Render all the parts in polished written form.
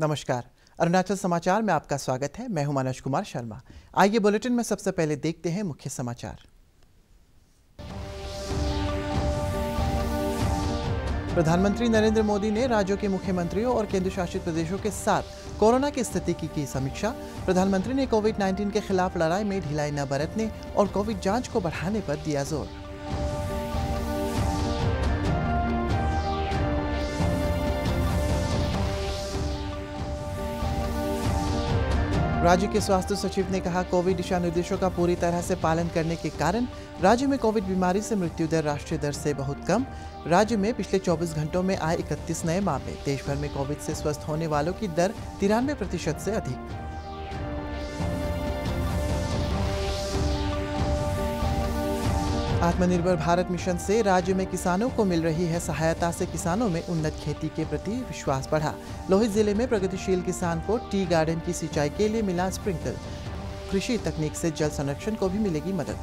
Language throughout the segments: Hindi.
नमस्कार, अरुणाचल समाचार में आपका स्वागत है। मैं हूं मनोज कुमार शर्मा। आइए बुलेटिन में सबसे पहले देखते हैं मुख्य समाचार। प्रधानमंत्री नरेंद्र मोदी ने राज्यों के मुख्यमंत्रियों और केंद्र शासित प्रदेशों के साथ कोरोना की स्थिति की समीक्षा। प्रधानमंत्री ने कोविड-19 के खिलाफ लड़ाई में ढिलाई न बरतने और कोविड जांच को बढ़ाने पर दिया जोर। राज्य के स्वास्थ्य सचिव ने कहा, कोविड दिशा निर्देशों का पूरी तरह से पालन करने के कारण राज्य में कोविड बीमारी से मृत्यु दर राष्ट्रीय दर से बहुत कम। राज्य में पिछले 24 घंटों में आए 31 नए मामले। देश भर में कोविड से स्वस्थ होने वालों की दर 93% से अधिक। आत्मनिर्भर भारत मिशन से राज्य में किसानों को मिल रही है सहायता से किसानों में उन्नत खेती के प्रति विश्वास बढ़ा। लोहित जिले में प्रगतिशील किसान को टी गार्डन की सिंचाई के लिए मिला स्प्रिंकलर। कृषि तकनीक से जल संरक्षण को भी मिलेगी मदद।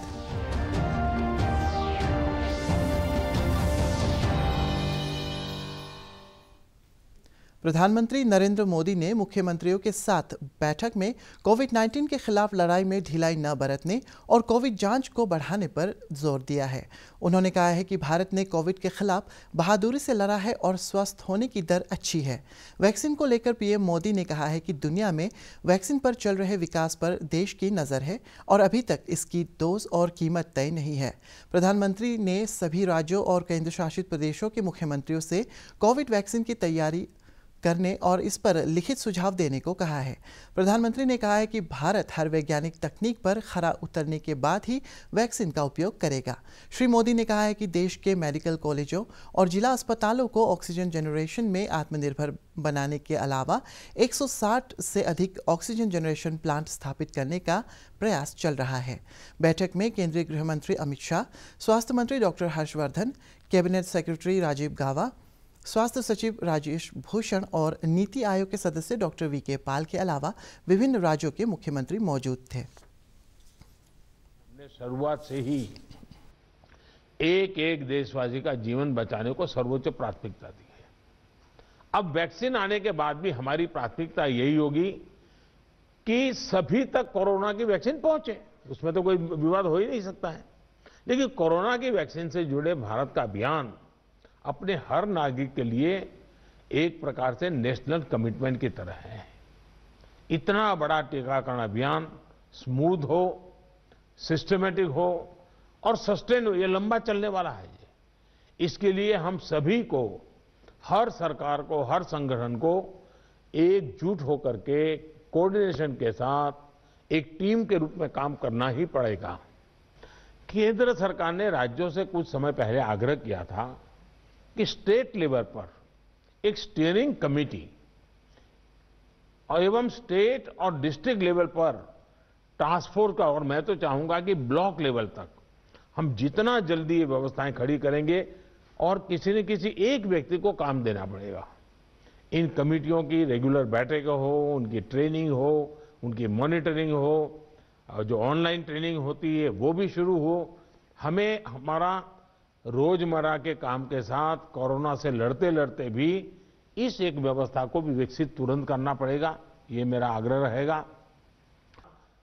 प्रधानमंत्री नरेंद्र मोदी ने मुख्यमंत्रियों के साथ बैठक में कोविड-19 के खिलाफ लड़ाई में ढिलाई न बरतने और कोविड जांच को बढ़ाने पर जोर दिया है। उन्होंने कहा है कि भारत ने कोविड के खिलाफ बहादुरी से लड़ा है और स्वस्थ होने की दर अच्छी है। वैक्सीन को लेकर पीएम मोदी ने कहा है कि दुनिया में वैक्सीन पर चल रहे विकास पर देश की नज़र है और अभी तक इसकी डोज और कीमत तय नहीं है। प्रधानमंत्री ने सभी राज्यों और केंद्र शासित प्रदेशों के मुख्यमंत्रियों से कोविड वैक्सीन की तैयारी करने और इस पर लिखित सुझाव देने को कहा है। प्रधानमंत्री ने कहा है कि भारत हर वैज्ञानिक तकनीक पर खरा उतरने के बाद ही वैक्सीन का उपयोग करेगा। श्री मोदी ने कहा है कि देश के मेडिकल कॉलेजों और जिला अस्पतालों को ऑक्सीजन जनरेशन में आत्मनिर्भर बनाने के अलावा 160 से अधिक ऑक्सीजन जनरेशन प्लांट स्थापित करने का प्रयास चल रहा है। बैठक में केंद्रीय गृह मंत्री अमित शाह, स्वास्थ्य मंत्री doctor Harshvardhan, cabinet secretary Rajiv Gauba, स्वास्थ्य सचिव राजेश भूषण और नीति आयोग के सदस्य डॉक्टर वीके पाल के अलावा विभिन्न राज्यों के मुख्यमंत्री मौजूद थे। हमने शुरुआत से ही एक एक देशवासी का जीवन बचाने को सर्वोच्च प्राथमिकता दी है। अब वैक्सीन आने के बाद भी हमारी प्राथमिकता यही होगी कि सभी तक कोरोना की वैक्सीन पहुंचे। उसमें तो कोई विवाद हो ही नहीं सकता है। लेकिन कोरोना की वैक्सीन से जुड़े भारत का अभियान अपने हर नागरिक के लिए एक प्रकार से नेशनल कमिटमेंट की तरह है। इतना बड़ा टीकाकरण अभियान स्मूथ हो, सिस्टमेटिक हो और सस्टेन हो, ये लंबा चलने वाला है। इसके लिए हम सभी को, हर सरकार को, हर संगठन को एकजुट होकर के कोऑर्डिनेशन के साथ एक टीम के रूप में काम करना ही पड़ेगा। केंद्र सरकार ने राज्यों से कुछ समय पहले आग्रह किया था कि स्टेट लेवल पर एक स्टीयरिंग कमेटी और एवं स्टेट और डिस्ट्रिक्ट लेवल पर टास्क फोर्स का, और मैं तो चाहूंगा कि ब्लॉक लेवल तक हम जितना जल्दी ये व्यवस्थाएं खड़ी करेंगे और किसी न किसी एक व्यक्ति को काम देना पड़ेगा। इन कमेटियों की रेगुलर बैठकें हो, उनकी ट्रेनिंग हो, उनकी मॉनिटरिंग हो, और जो ऑनलाइन ट्रेनिंग होती है वो भी शुरू हो। हमें हमारा रोजमर्रा के काम के साथ कोरोना से लड़ते लड़ते भी इस एक व्यवस्था को भी विकसित तुरंत करना पड़ेगा, ये मेरा आग्रह रहेगा।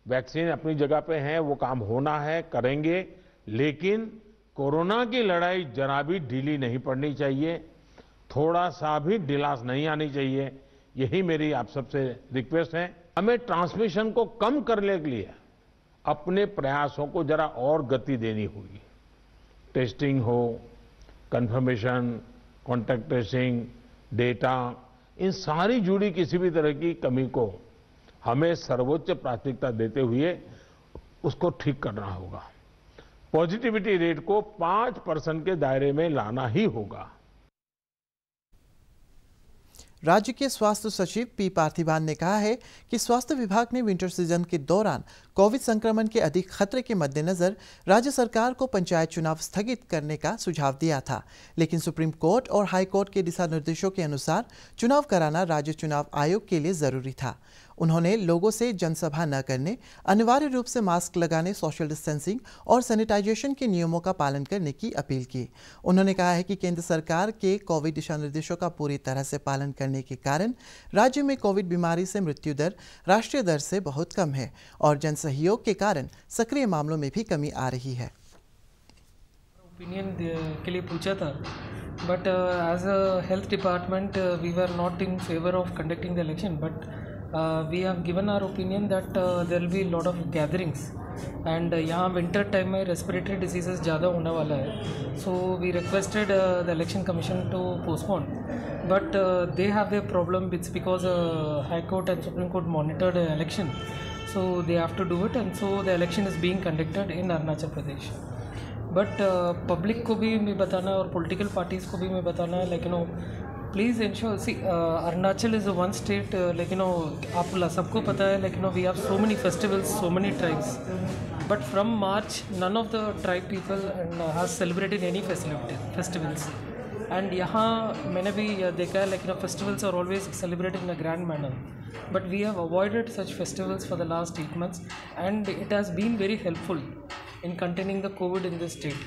वैक्सीन अपनी जगह पे है, वो काम होना है, करेंगे, लेकिन कोरोना की लड़ाई जरा भी ढीली नहीं पड़नी चाहिए, थोड़ा सा भी ढिलास नहीं आनी चाहिए। यही मेरी आप सबसे रिक्वेस्ट है। हमें ट्रांसमिशन को कम करने के लिए अपने प्रयासों को जरा और गति देनी होगी। टेस्टिंग हो, कंफर्मेशन, कॉन्टैक्ट ट्रेसिंग, डेटा, इन सारी जुड़ी किसी भी तरह की कमी को हमें सर्वोच्च प्राथमिकता देते हुए उसको ठीक करना होगा। पॉजिटिविटी रेट को 5% के दायरे में लाना ही होगा। राज्य के स्वास्थ्य सचिव पी पार्थिवान ने कहा है कि स्वास्थ्य विभाग ने विंटर सीजन के दौरान कोविड संक्रमण के अधिक खतरे के मद्देनजर राज्य सरकार को पंचायत चुनाव स्थगित करने का सुझाव दिया था, लेकिन सुप्रीम कोर्ट और हाई कोर्ट के दिशा निर्देशों के अनुसार चुनाव कराना राज्य चुनाव आयोग के लिए जरूरी था। उन्होंने लोगों से जनसभा न करने, अनिवार्य रूप से मास्क लगाने, सोशल डिस्टेंसिंग और सैनिटाइजेशन के नियमों का पालन करने की अपील की। उन्होंने कहा है कि केंद्र सरकार के कोविड दिशा निर्देशों का पूरी तरह से पालन करने के कारण राज्य में कोविड बीमारी से मृत्यु दर राष्ट्रीय दर से बहुत कम है और जनसहयोग के कारण सक्रिय मामलों में भी कमी आ रही है। ओपिनियन के लिए पूछा था, but as a health department we were not in favour of conducting the election, but we have given our opinion that there will be lot of gatherings and यहाँ विंटर टाइम में रेस्पिरेटरी डिजीजेस ज़्यादा होने वाला है, so we requested the election commission to postpone, but they have their problem, it's because high court and supreme court monitored election, so they have to do it, and so the election is being conducted in Arunachal Pradesh. But public को भी मैं बताना है और political parties को भी मैं बताना है, like please ensure, see Arunachal is the one state, like आप सबको पता है, like we have so many festivals, so many tribes, but from March none of the tribe people has celebrated any festivals. And यहाँ मैंने भी देखा है, like festivals are always celebrated in a grand manner, but we have avoided such festivals for the last 8 months, and it has been very helpful in containing the COVID in this state.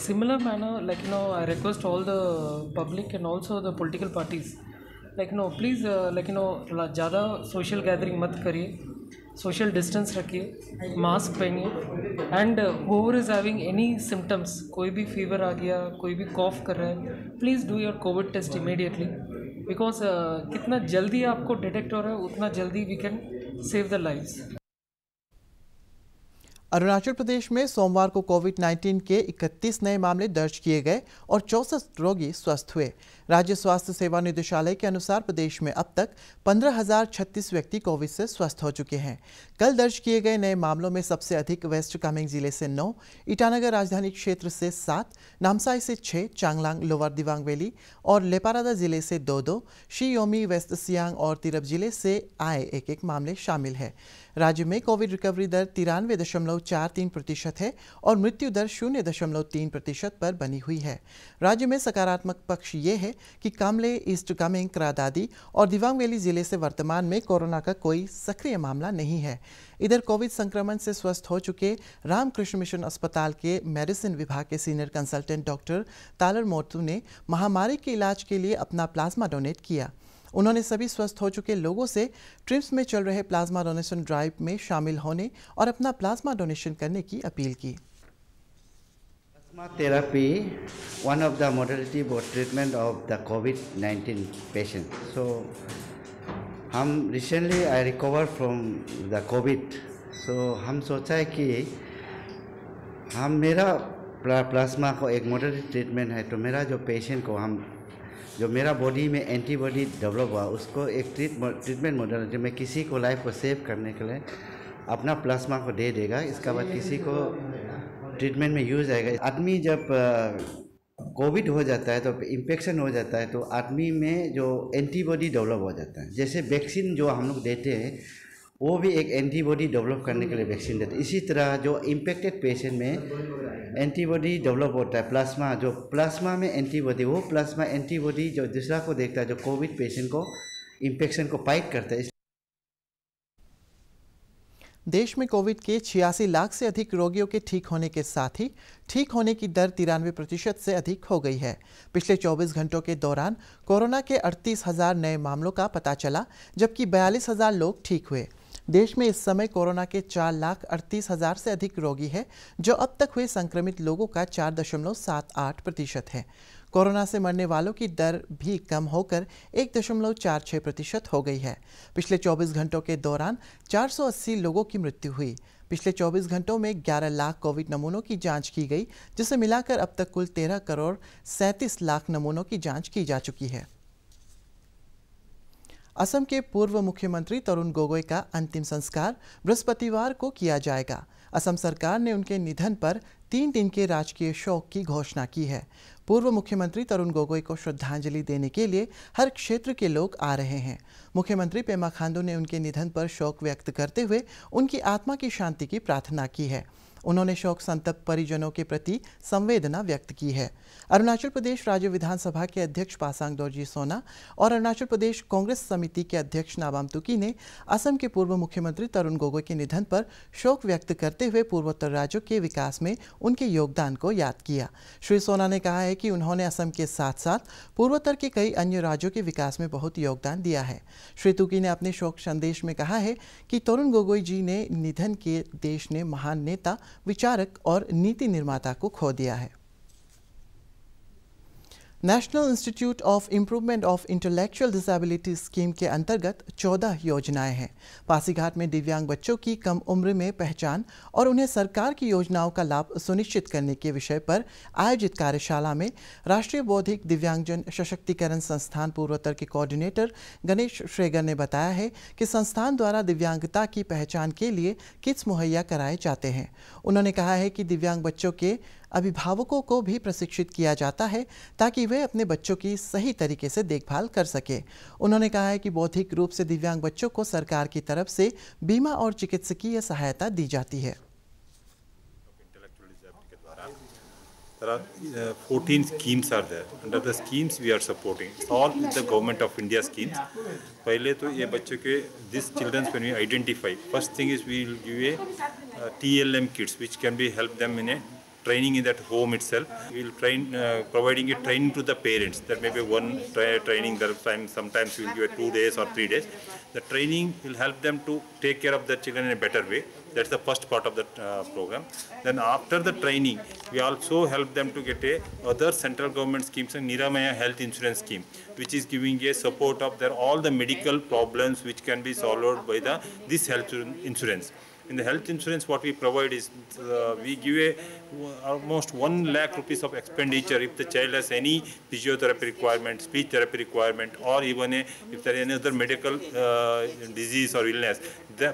Similar manner, like I request all the public and also the political parties, like please like ज़्यादा social gathering मत करिए, सोशल डिस्टेंस रखिए, मास्क पहनिए, and whoever is having any symptoms, कोई भी फीवर आ गया, कोई भी कॉफ कर रहा है, please do your covid test immediately, because कितना जल्दी आपको डिटेक्ट हो रहा है उतना जल्दी we can save the lives. Arunachal Pradesh में सोमवार को कोविड-19 के 31 नए मामले दर्ज किए गए और 64 रोगी स्वस्थ हुए। राज्य स्वास्थ्य सेवा निदेशालय के अनुसार प्रदेश में अब तक 15,036 व्यक्ति कोविड से स्वस्थ हो चुके हैं। कल दर्ज किए गए नए मामलों में सबसे अधिक वेस्ट कामेंग जिले से 9, ईटानगर राजधानी क्षेत्र से 7, नामसाई से 6, चांगलांग, लोअर दिबांग वैली और लेपारादा जिले से 2-2, शी योमी, वेस्ट सियांग और तिरप जिले से आए एक मामले शामिल है। राज्य में कोविड रिकवरी दर 93.43% है और मृत्यु दर 0.3% पर बनी हुई है। राज्य में सकारात्मक पक्ष ये है कि कामले, ईस्ट कामेंग, क्रादादी और दिबांग वैली जिले से वर्तमान में कोरोना का कोई सक्रिय मामला नहीं है। इधर कोविड संक्रमण से स्वस्थ हो चुके रामकृष्ण मिशन अस्पताल के मेडिसिन विभाग के सीनियर कंसल्टेंट डॉक्टर तालर मोर्तू ने महामारी के इलाज के लिए अपना प्लाज्मा डोनेट किया। उन्होंने सभी स्वस्थ हो चुके लोगों से ट्रिम्स में चल रहे प्लाज्मा डोनेशन ड्राइव में शामिल होने और अपना प्लाज्मा डोनेशन करने की अपील की। Plasma therapy, one of the modality for treatment of the COVID-19 patient. So, recently I recovered from the COVID. So, हम सोचा है कि मेरा प्लाज्मा को एक मॉडलिटी ट्रीटमेंट है, तो मेरा जो पेशेंट को जो मेरा बॉडी में एंटीबॉडी डेवलप हुआ उसको एक ट्रीटमेंट मॉडलिटी में किसी को लाइफ को सेव करने के लिए अपना प्लाज्मा को दे देगा। इसके बाद किसी को ट्रीटमेंट में यूज आएगा। आदमी जब कोविड हो जाता है तो इन्फेक्शन हो जाता है तो आदमी में जो एंटीबॉडी डेवलप हो जाता है। जैसे वैक्सीन जो हम लोग देते हैं वो भी एक एंटीबॉडी डेवलप करने के लिए वैक्सीन देते हैं। इसी तरह जो इम्पेक्टेड पेशेंट में एंटीबॉडी डेवलप होता है, प्लाज्मा में एंटीबॉडी, वो प्लाज्मा एंटीबॉडी जो दूसरा को देखता है, जो कोविड पेशेंट को इन्फेक्शन को फाइट करता है। देश में कोविड के 86 लाख से अधिक रोगियों के ठीक होने के साथ ही ठीक होने की दर 93% से अधिक हो गई है। पिछले 24 घंटों के दौरान कोरोना के 38,000 नए मामलों का पता चला, जबकि 42,000 लोग ठीक हुए। देश में इस समय कोरोना के 4,38,000 से अधिक रोगी हैं, जो अब तक हुए संक्रमित लोगों का 4.78% है। कोरोना से मरने वालों की दर भी कम होकर 1.46% हो गई है। पिछले 24 घंटों के दौरान 480 लोगों की मृत्यु हुई। पिछले 24 घंटों में 11 लाख कोविड नमूनों की जांच की गई, जिसे मिलाकर अब तक कुल 13 करोड़ 37 लाख नमूनों की जांच की जा चुकी है। असम के पूर्व मुख्यमंत्री तरुण गोगोई का अंतिम संस्कार बृहस्पतिवार को किया जाएगा। असम सरकार ने उनके निधन पर 3 दिन के राजकीय शोक की घोषणा की है। पूर्व मुख्यमंत्री तरुण गोगोई को श्रद्धांजलि देने के लिए हर क्षेत्र के लोग आ रहे हैं। मुख्यमंत्री पेमा खांडू ने उनके निधन पर शोक व्यक्त करते हुए उनकी आत्मा की शांति की प्रार्थना की है। उन्होंने शोक संतप्त परिजनों के प्रति संवेदना व्यक्त की है। अरुणाचल प्रदेश राज्य विधानसभा के अध्यक्ष पासांग दोरजी सोना और अरुणाचल प्रदेश कांग्रेस समिति के अध्यक्ष नाबाम तुकी ने असम के पूर्व मुख्यमंत्री तरुण गोगोई के निधन पर शोक व्यक्त करते हुए पूर्वोत्तर राज्यों के विकास में उनके योगदान को याद किया। श्री सोना ने कहा है कि उन्होंने असम के साथ साथ पूर्वोत्तर के कई अन्य राज्यों के विकास में बहुत योगदान दिया है। श्री तुकी ने अपने शोक संदेश में कहा है कि तरुण गोगोई जी ने निधन के देश ने महान नेता, विचारक और नीति निर्माता को खो दिया है। National institute of improvement of intellectual disability scheme के अंतर्गत 14 योजनाएं हैं। पासीघाट में दिव्यांग बच्चों की कम उम्र में पहचान और उन्हें सरकार की योजनाओं का लाभ सुनिश्चित करने के विषय पर आयोजित कार्यशाला में राष्ट्रीय बौद्धिक दिव्यांगजन सशक्तिकरण संस्थान पूर्वोत्तर के कोऑर्डिनेटर गणेश श्रेगर ने बताया है कि संस्थान द्वारा दिव्यांगता की पहचान के लिए किट्स मुहैया कराए जाते हैं। उन्होंने कहा है कि दिव्यांग बच्चों के अभिभावकों को भी प्रशिक्षित किया जाता है ताकि वे अपने बच्चों की सही तरीके से देखभाल कर सके। उन्होंने कहा है कि बौद्धिक रूप से दिव्यांग बच्चों को सरकार की तरफ से बीमा और चिकित्सकीय सहायता दी जाती है। There are 14 schemes are there. Under the schemes we are supporting. All the government of India schemes. पहले तो ये बच्चों के these children when we identify, first thing is we will give a TLM kits which can be help them in a training in that home itself. We will train, providing a training to the parents. That may be one training. Sometimes we will give 2 days or 3 days. The training will help them to take care of their children in a better way. That's the first part of the program. Then after the training, we also help them to get a other central government schemes, like Niramaya Health Insurance Scheme, which is giving a support of their all the medical problems which can be solved by this health insurance. In the health insurance, what we provide is we give almost 1 lakh rupees of expenditure if the child has any physiotherapy requirement, speech therapy requirement, or even if there is any other medical disease or illness.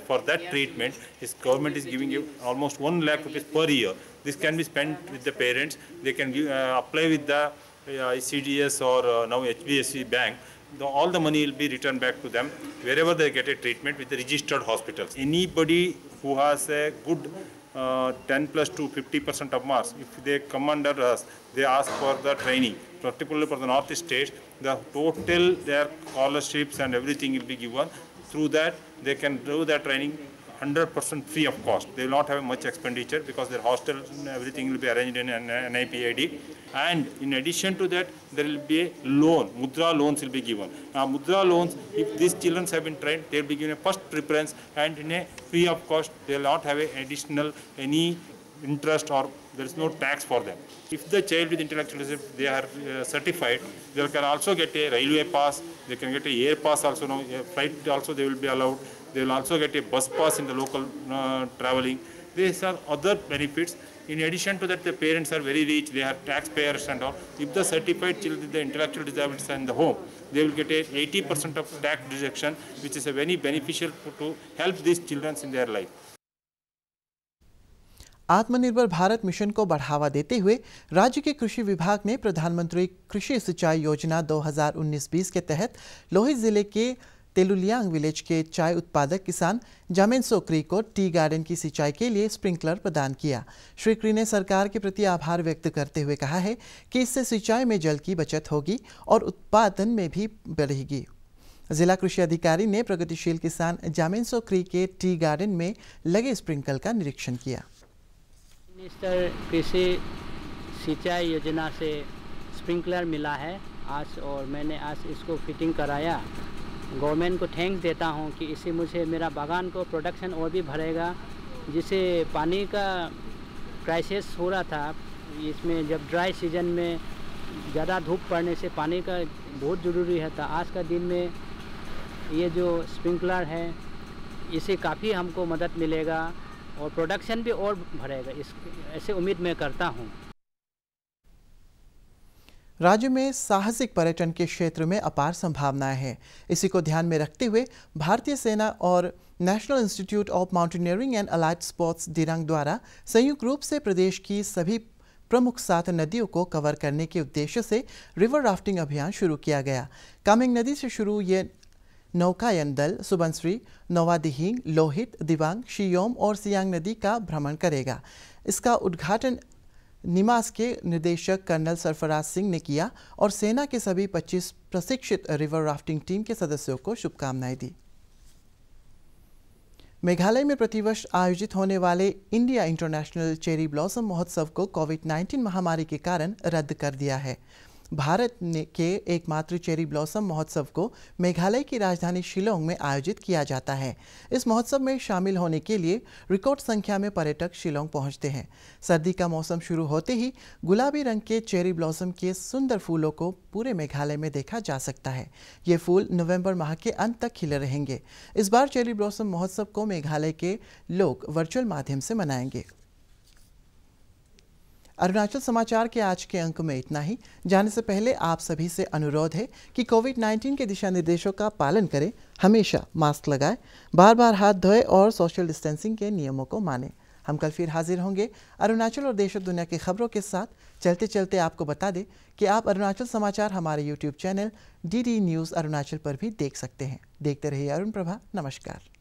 For that treatment, his government is giving you almost 1 lakh rupees per year. This can be spent with the parents. They can apply with the ICDS or now HDFC Bank. All the money will be returned back to them wherever they get a treatment with the registered hospitals. Anybody who has a good 10 plus to 50% of marks, if they come under us, they ask for the training, particularly for the Northeast states, the total their scholarships and everything will be given. Through that, they can do their training 100% free of cost. They will not have much expenditure because their hostel and everything will be arranged in an NIPID. And in addition to that, there will be a loan, Mudra loans will be given. Now, Mudra loans, if these children have been trained, they will be given a first preference and in a free of cost. They will not have a additional any interest or there is no tax for them. If the child with intellectual disability, they are certified, they can also get a railway pass, they can get a air pass also, now, a flight also they will be allowed. They will also get a bus pass in the local traveling. These are other benefits. In addition to that, the parents are very rich, they are taxpayers and all. If the certified children with the intellectual disabilities are in the home, they will get a 80% of tax deduction, which is a very beneficial to help these children in their life. आत्मनिर्भर भारत मिशन को बढ़ावा देते हुए राज्य के कृषि विभाग ने प्रधानमंत्री कृषि सिंचाई योजना 2019-20 के तहत लोहित जिले के तेलुलियांग विलेज के चाय उत्पादक किसान जामेंसो क्री को टी गार्डन की सिंचाई के लिए स्प्रिंकलर प्रदान किया। श्री क्री ने सरकार के प्रति आभार व्यक्त करते हुए कहा है कि इससे सिंचाई में जल की बचत होगी और उत्पादन में भी बढ़ेगी। जिला कृषि अधिकारी ने प्रगतिशील किसान जामेंसो क्री के टी गार्डन में लगे स्प्रिंकलर का निरीक्षण किया। मिनिस्टर कृषि सिंचाई योजना से स्प्रिंकलर मिला है आज और मैंने आज इसको फिटिंग कराया। गवर्नमेंट को थैंक्स देता हूं कि इससे मुझे मेरा बागान को प्रोडक्शन और भी बढ़ेगा, जिसे पानी का क्राइसिस हो रहा था। इसमें जब ड्राई सीजन में ज़्यादा धूप पड़ने से पानी का बहुत ज़रूरी है था। आज का दिन में ये जो स्प्रिंकलर है इससे काफ़ी हमको मदद मिलेगा और प्रोडक्शन भी और बढ़ेगा, ऐसे उम्मीद मैं करता हूँ। राज्य में साहसिक पर्यटन के क्षेत्र में अपार संभावनाएं हैं। इसी को ध्यान में रखते हुए भारतीय सेना और national institute of mountaineering and allied sports Dirang द्वारा संयुक्त रूप से प्रदेश की सभी प्रमुख 7 नदियों को कवर करने के उद्देश्य से रिवर राफ्टिंग अभियान शुरू किया गया। कामेंग नदी से शुरू ये नौकायन दल सुबनश्री, नौवादिहिंग, लोहित, दिबांग, शियोम और सियांग नदी का भ्रमण करेगा। इसका उद्घाटन निमास के निदेशक कर्नल सरफराज सिंह ने किया और सेना के सभी 25 प्रशिक्षित रिवर राफ्टिंग टीम के सदस्यों को शुभकामनाएं दी। मेघालय में प्रतिवर्ष आयोजित होने वाले इंडिया इंटरनेशनल चेरी ब्लॉसम महोत्सव को कोविड-19 महामारी के कारण रद्द कर दिया है। भारत के एकमात्र चेरी ब्लॉसम महोत्सव को मेघालय की राजधानी शिलोंग में आयोजित किया जाता है। इस महोत्सव में शामिल होने के लिए रिकॉर्ड संख्या में पर्यटक शिलोंग पहुंचते हैं। सर्दी का मौसम शुरू होते ही गुलाबी रंग के चेरी ब्लॉसम के सुंदर फूलों को पूरे मेघालय में देखा जा सकता है। ये फूल नवंबर माह के अंत तक खिले रहेंगे। इस बार चेरी ब्लॉसम महोत्सव को मेघालय के लोग वर्चुअल माध्यम से मनाएंगे। अरुणाचल समाचार के आज के अंक में इतना ही। जाने से पहले आप सभी से अनुरोध है कि कोविड-19 के दिशा निर्देशों का पालन करें, हमेशा मास्क लगाएं, बार बार हाथ धोएं और सोशल डिस्टेंसिंग के नियमों को मानें। हम कल फिर हाजिर होंगे अरुणाचल और देश और दुनिया की खबरों के साथ। चलते चलते आपको बता दें कि आप अरुणाचल समाचार हमारे YouTube channel DD news Arunachal पर भी देख सकते हैं। देखते रहिए अरुण प्रभा। नमस्कार।